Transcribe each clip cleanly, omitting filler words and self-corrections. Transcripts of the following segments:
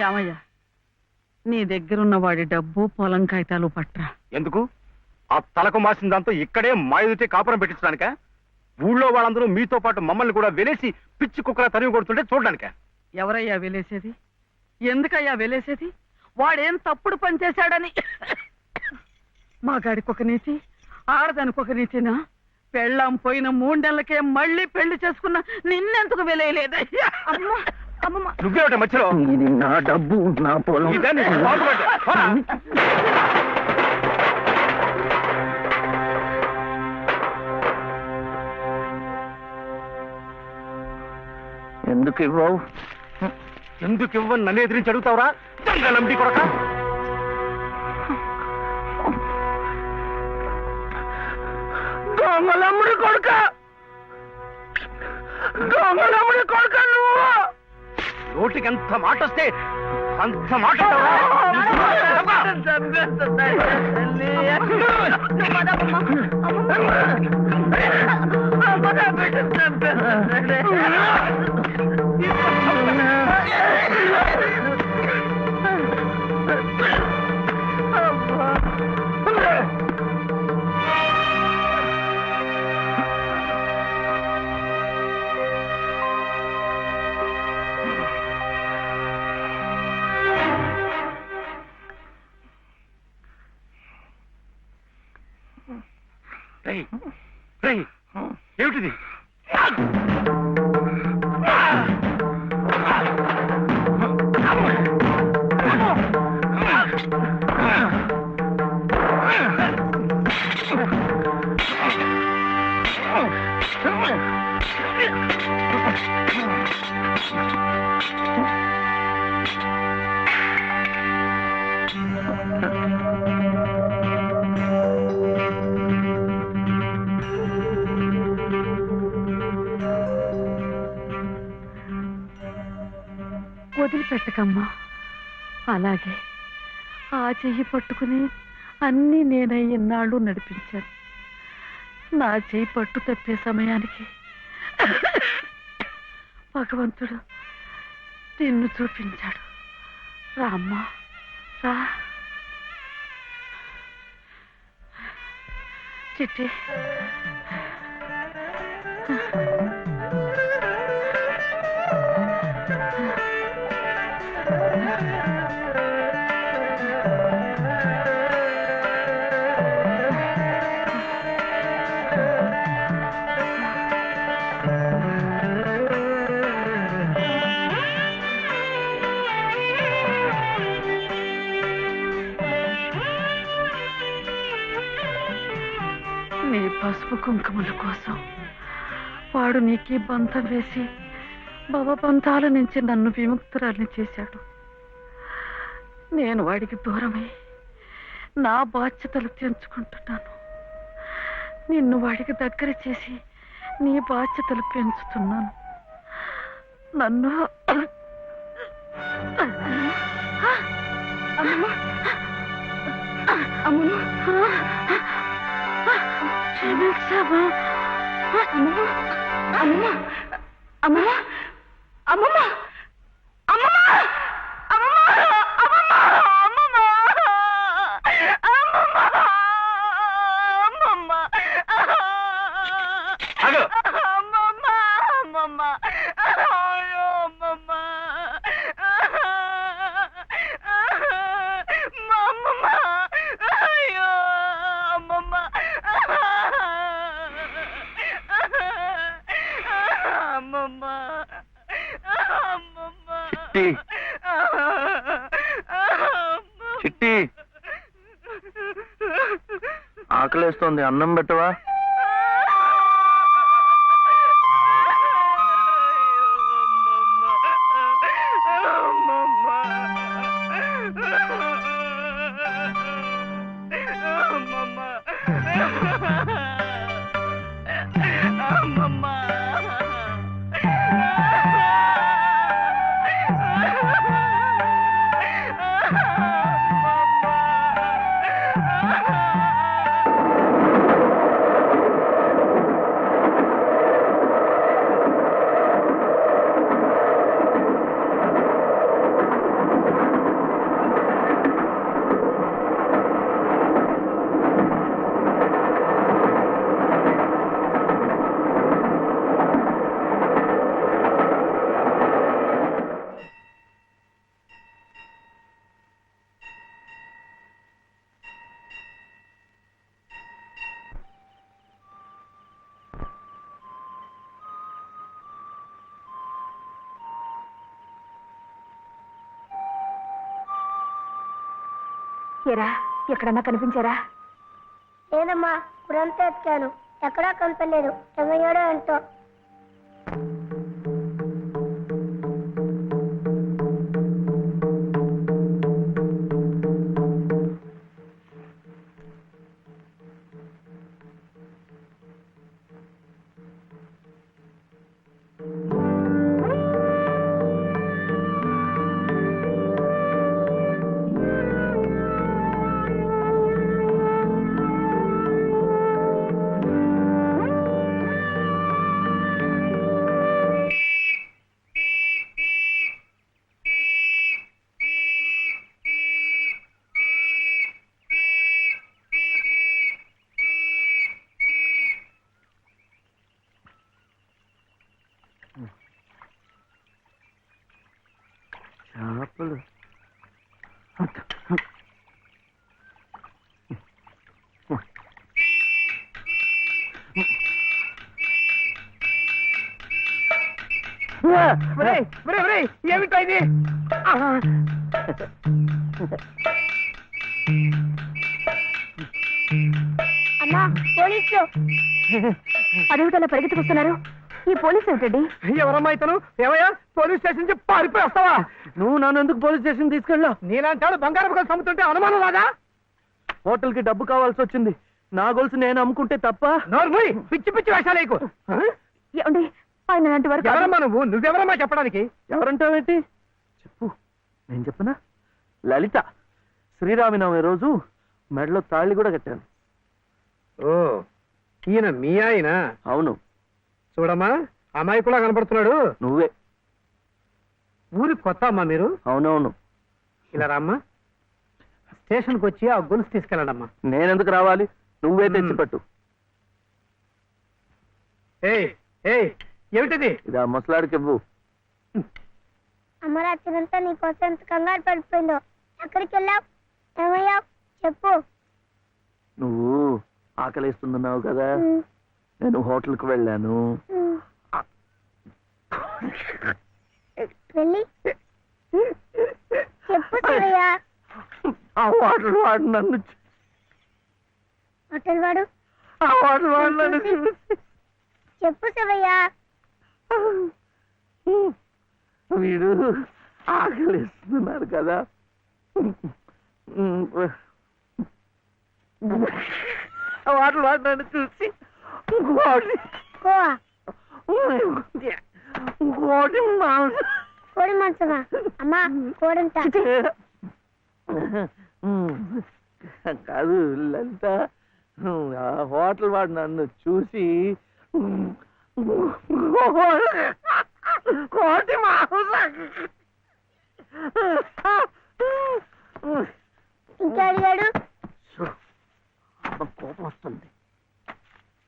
ఏమయ్యా, నీ దగ్గరున్న వాడి డబ్బు పొలం కాగితాలు పట్రా. ఎందుకు? ఆ తలకు మాసిన దాంతో ఇక్కడే మాయుడితే కాపురం పెట్టించడానిక? ఊళ్ళో వాళ్ళందరూ మీతో పాటు మమ్మల్ని కూడా వెలేసి పిచ్చి కుక్కలా తరిగి కొడుతుంటే చూడడానిక? ఎవరయ్యా వెలేసేది? ఎందుకయ్యా వెలేసేది? వాడేం తప్పుడు పని చేశాడని మా గాడికి ఒక నీతి, ఆడదానికి ఒక నీతినా? పెళ్ళాం పోయిన 3 నెలలకే మళ్ళీ పెళ్లి చేసుకున్న నిన్నెందుకు వెలేయలేదయ్యా? నువ్వేమిట మధ్యలో? ఇది నా డబ్బు, నా పొలం. ఎందుకు ఇవ్వవు? ఎందుకు ఇవ్వని నన్ను ఎదిరించి అడుగుతావురా? నంబి కొడక, దొంగలమ్ముడి కొడుక, దొంగలమ్ముడి కొడుక నువ్వు! నోటికి ఎంత మాట వస్తే అంత మాట ఏమిటిది? వదిలిపెట్టకమ్మా. అలాగే ఆ చెయ్యి పట్టుకుని అన్నీ నేనే ఇన్నాళ్ళు నడిపించాను. నా చెయ్యి పట్టు తప్పే సమయానికి భగవంతుడు నిన్ను చూపించాడు. రామ్మా, రా. చిట్టి, నీ పసుపు కుంకుమల కోసం వాడు నీకు బంధం వేసి భవబంధాల నుంచి నన్ను విముక్తురాల్ని చేశాడు. నేను వాడికి దూరమై నా బాధ్యతలు తెంచుకుంటున్నాను. నిన్ను వాడికి దగ్గర చేసి నీ బాధ్యతలు పెంచుతున్నాను. నన్ను క్షమించమా? అమ్మమ్మ, అమ్మమ్మ, అమ్మమ్మ, అమ్మమ్మ, అమ్మమ్మ, అమ్మమ్మ, అమ్మమ్మ, అమ్మమ్మ, అమ్మమ్మ, అయ్యో అమ్మమ్మ, మా అమ్మమ్మ, అయ్యో అమ్మమ్మ, అమ్మమ్మ, అమ్మమ్మ. చిట్టి, చిట్టి, ఆకలేస్తోంది, అన్నం పెట్టవా? ఏరా ఎక్కడన్నా కనిపించారా? లేదమ్మా, ఇప్పుడంతా ఎత్తాను, ఎక్కడా కనపడలేదు. ఏమయ్యాడో ఏంటో. చేపలు ఏమిటో ఇది? అమ్మా, పోలీసులు. అదేమిటలా పరిగెత్తుకొస్తున్నారు? ఈ పోలీసు ఏమిటండి? ఎవరమ్మా ఇతను? ఏమయ్యా, పోలీస్ స్టేషన్ నుంచి పారిపోయి వస్తావా? నువ్వు నన్ను ఎందుకు పోలీస్ స్టేషన్ తీసుకెళ్ళా? నీలాంటాడు బంగారం కలిసి అమ్ముతుంటే అనుమానం రాదా? హోటల్ కి డబ్బు కావాల్సి వచ్చింది. నా గొలుసు నేను అమ్ముకుంటే తప్ప? నోర్మూయ్, పిచ్చి పిచ్చి వేషాలేకు. ఏమండి ఆయన లాంటి వరకు ఎవరమ్మా నువ్వెవరమ్మా చెప్పడానికి? ఎవరంటావేంటి? చెప్పు, నేను చెప్పనా? లలిత. శ్రీరామనవమి రోజు మెడలో తాళి కూడా కట్టాను. ఓ, ఈయన మీ ఆయన? అవును. చూడమ్మా, అమాయకులా కనపడుతున్నాడు. నువ్వే. ఊరికి కొత్త అమ్మా మీరు? అవునవును. ఇలా రామ్మా, స్టేషన్కి వచ్చి ఆ గొలుసు తీసుకెళ్ళండమ్మా. నేనెందుకు రావాలి? నువ్వే తెచ్చిపెట్టు. ఏయ్ ఏయ్, ఏమిటిది? ఇది ఆ ముసలాడికి ఇవ్వు. అమ్మ రాత్రంతా నీకోసం ఎంత కంగారు పడిపోయిందో. ఎక్కడికి వెళ్ళావు? ఏమయ్యావు? చెప్పు. నువ్వు ఆకలిస్తున్నావు కదా, నేను హోటల్కి వెళ్ళాను. వెళ్ళి చెప్పు శివయ్య. ఆ హోటల్ వాడు నన్ను హోటల్ వాడు? ఆ హోటల్ వాడు నన్ను చెప్పు శివయ్య. వీడు ఆకలిస్తున్నారు కదా, హోటల్ వాడు నన్ను చూసి ఇంకోటి కోవా? ఇంకోటి కోడి మాంసమా? అమ్మా, కోడంతా. కాదు లలిత, ఆ హోటల్ వాడు నన్ను చూసి కోటి ఇంకా అడిగాడు? కోపం వస్తుంది.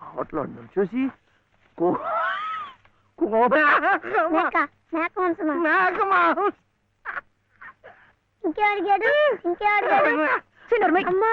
హోటల్ వాడు నన్ను చూసి మేక మాంసమా? ఇంకే అడిగాడు? ఇంకే అడిగాడు? అమ్మా,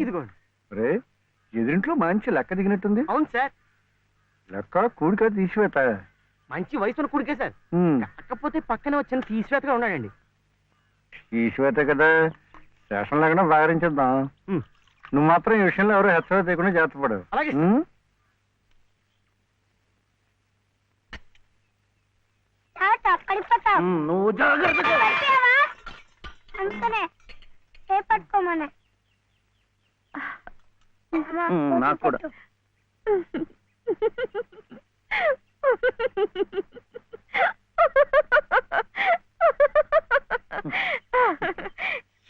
ఇదిగోండి. రే, ఎదురింట్లో మంచి లెక్క దిగినట్టుంది. అవును సార్, లెక్క కూడిక తీసివేత. మంచి వయసున్న కుడికే సార్. కాకపోతే పక్కనే వచ్చిన తీసివేతగా ఉన్నాడండి. తీసివేత కదా, స్టేషన్ లాగా వ్యవహరించేద్దాం. నువ్వు మాత్రం ఈ విషయంలో ఎవరు హెచ్చరిక చేయకుండా జాగ్రత్త పడు. అలాగే. పడిపోతావు. నువ్వు జాగ్రత్తగా. పడిపోయావా? అందుకనే పట్టుకోమనే. నాకు కూడా.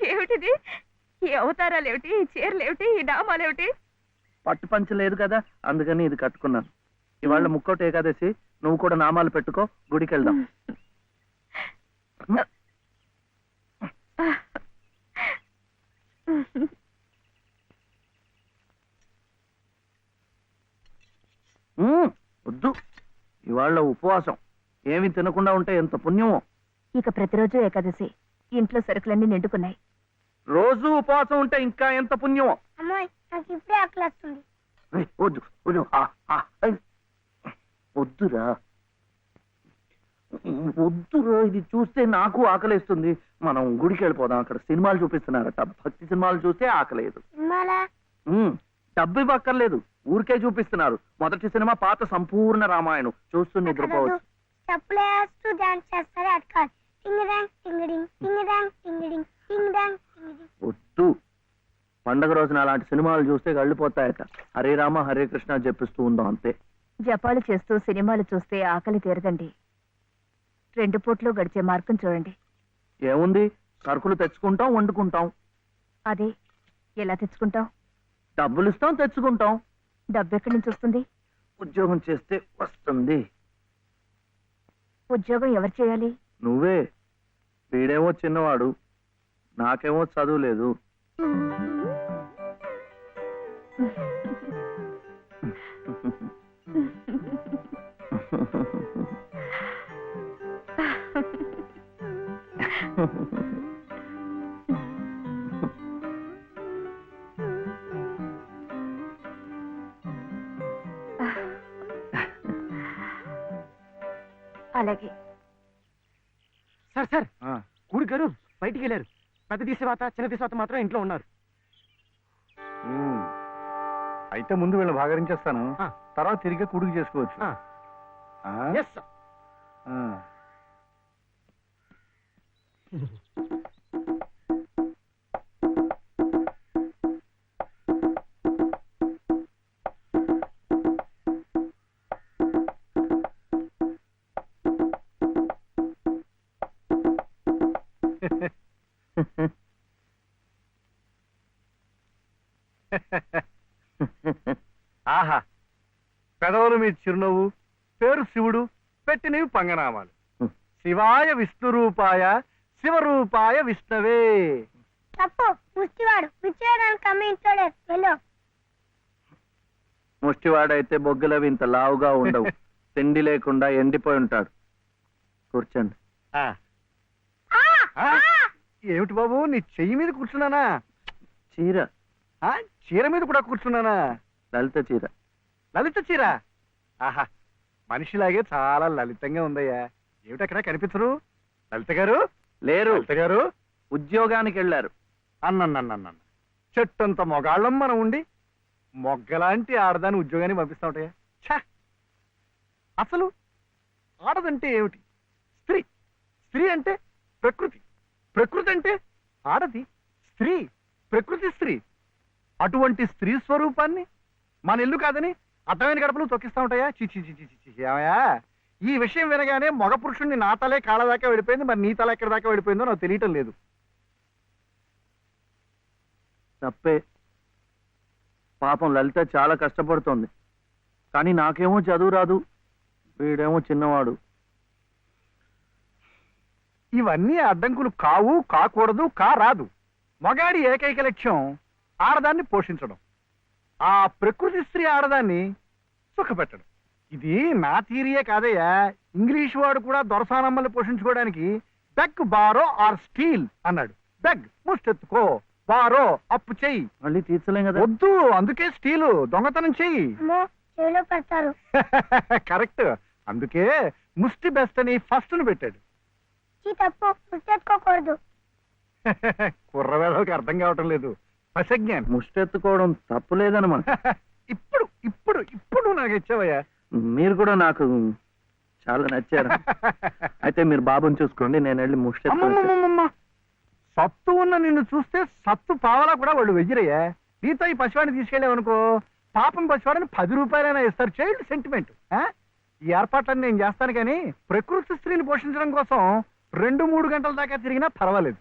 ఏమిటిది? ఈ అవతారాలేమిటి, ఈ చీరలేమిటి, ఈ డామాలేమిటి? పట్టు పంచ లేదు కదా, అందుకని ఇది కట్టుకున్నాను. ఇవాళ ముక్కోటి ఏకాదశి, నువ్వు కూడా నామాలు పెట్టుకో, గుడికి వెళ్దాం. ఇవాళ ఉపవాసం. ఏమి తినకుండా ఉంటే ఎంత పుణ్యమో. ఇక ప్రతిరోజు ఏకాదశి. ఇంట్లో సరుకులన్నీ నిండుకున్నాయి. రోజు ఉపవాసం ఉంటే ఇంకా ఎంత పుణ్యమో. అమ్మాయి నాకు ఇప్పుడే ఆకలి వస్తుంది. ఏయ్, వద్దు వద్దు. ఏయ్. వద్దురా వద్దురా, ఇది చూస్తే నాకు ఆకలేస్తుంది. మనం గుడికి వెళ్ళిపోదాం, అక్కడ సినిమాలు చూపిస్తున్నారట. భక్తి సినిమాలు చూస్తే ఆకలేదు. సినిమాలా? డబ్బు ఇవ్వక్కర్లేదు, ఊరికే చూపిస్తున్నారు. మొదటి సినిమా పాత సంపూర్ణ రామాయణం చూస్తూ నిద్రపోవచ్చు. స్టెప్పులు వేస్తూ డాన్స్ చేస్తారు, అది కాదు. టింగ్ డాంగ్ టింగిడింగ్, టింగ్ డాంగ్ టింగిడింగ్, టింగ్ డాంగ్ టింగిడింగ్. వద్దు, పండగ రోజున అలాంటి సినిమాలు చూస్తే గళ్ళిపోతాయట. హరే రామ హరే కృష్ణ చెప్పిస్తూ ఉందాం అంతే. జపాలు చేస్తూ సినిమాలు చూస్తే ఆకలి తీరదండి. 2 పూట్లు గడిచే మార్గం చూడండి. ఏముంది, సరుకులు తెచ్చుకుంటాం, వండుకుంటాం. అదే ఎలా తెచ్చుకుంటాం? డబ్బులు ఇస్తాం, తెచ్చుకుంటాం. డబ్బు ఎక్కడి నుంచి వస్తుంది? ఉద్యోగం చేస్తే వస్తుంది. ఉద్యోగం ఎవరు చేయాలి? నువ్వే. వీడేమో చిన్నవాడు, నాకేమో చదువు లేదు. అలాగే. సార్ సార్, కూడి గారు బయటికి వెళ్ళారు. పెద్ద తీసేవాత చిన్న తీసేవాత మాత్రం ఇంట్లో ఉన్నారు. అయితే ముందు వీళ్ళని భాగరించేస్తాను, తర్వాత తిరిగి కూడికి చేసుకోవచ్చు. ఆహా, పెదవులు మీ చిరునవ్వు, పేరు శివుడు, పెట్టినవి పంగనామాలు. శివాయ విష్ణురూపాయ శివరూపాయ విష్ణవే. తప్పు, ముష్టివాడు విచ్చేయడానికి అమ్మ ఇంట్లో లేదు. వెళ్ళు. ముష్టివాడైతే బొగ్గులవి ఇంత లావుగా ఉండవు. తిండి లేకుండా ఎండిపోయి ఉంటాడు. కూర్చోండి. ఏమిటి బాబు, నీ చెయ్యి మీద కూర్చున్నానా? చీర. చీర మీద కూడా కూర్చున్నానా? లలిత చీర. లలిత చీర? ఆహా, మనిషిలాగే చాలా లలితంగా ఉందయ్యా. ఏమిటి అక్కడ కనిపించరు? లలిత గారు లేరు. లలిత గారు ఉద్యోగానికి వెళ్ళారు. అన్నన్నన్న చెట్టంత మొగాళ్ళం మనం ఉండి మొగ్గలాంటి ఆడదాన్ని ఉద్యోగాన్ని పంపిస్తావుటయ్యా. ఛా, అసలు ఆడదంటే ఏమిటి? స్త్రీ. స్త్రీ అంటే ప్రకృతి. ప్రకృతి అంటే ఆడది. స్త్రీ, ప్రకృతి స్త్రీ. అటువంటి స్త్రీ స్వరూపాన్ని మన ఇల్లు కాదని అర్థమైన గడపలు తొక్కిస్తా ఉంటాయా? చిచి చిచి చిచి. ఏమయ్యా, ఈ విషయం వినగానే మగ పురుషుణ్ణి నా తలే కాళ్ళ దాకా వెళ్ళిపోయింది, మరి నీ తల ఎక్కడి దాకా వెళ్ళిపోయిందో నాకు తెలియటం లేదు. తప్పే. పాపం లలిత చాలా కష్టపడుతోంది. కానీ నాకేమో చదువు రాదు, వీడేమో చిన్నవాడు. ఇవన్నీ అడ్డంకులు కావు, కాకూడదు, రాదు. మగాడి ఏకైక లక్ష్యం ఆడదాన్ని పోషించడం, ఆ ప్రకృతి స్త్రీ ఆడదాన్ని సుఖపెట్టడం. ఇది నా థియరీయే కాదయ్యా. ఇంగ్లీష్ వాడు కూడా దొరసానమ్మల్ని పోషించుకోవడానికి బెగ్ బారో ఆర్ స్టీల్ అన్నాడు. బెగ్ ముష్టెత్తుకో, బారో అప్పు చెయ్యి. మళ్ళీ తీర్చలేం కదా. వద్దు, అందుకే స్టీలు దొంగతనం చెయ్యి. అమ్మో, చెవిలో పెడతారు. కరెక్ట్, అందుకే ముష్టి బెస్ట్ అని ఫస్ట్ ను పెట్టాడు. తప్పు, ముష్టెత్తుకోకూడదు. కుర్రవేళకి అర్థం కావటం లేదు. పసజ్ఞానం. ముష్టెత్తుకోవడం తప్పులేదనమాట. ఇప్పుడు ఇప్పుడు ఇప్పుడు నాకు ఇచ్చావయ్యా. మీరు కూడా నాకు చాలా నచ్చారు. అయితే మీరు బాబుని చూసుకోండి, నేను వెళ్ళి ముష్టెత్తు. అమ్మమ్మమ్మమ్మ, సత్తు ఉన్న నిన్ను చూస్తే సత్తు పావలా కూడా వాళ్ళు వెయ్యరయ్యా. నీతో ఈ పసివాడిని తీసుకెళ్ళావనుకో, పాపం పసివాడిని 10 రూపాయలైనా ఇస్తారు. Child sentiment. ఈ ఏర్పాట్లన్నీ నేను చేస్తాను, కానీ ప్రకృతి స్త్రీని పోషించడం కోసం 2-3 గంటల దాకా తిరిగినా పర్వాలేదు.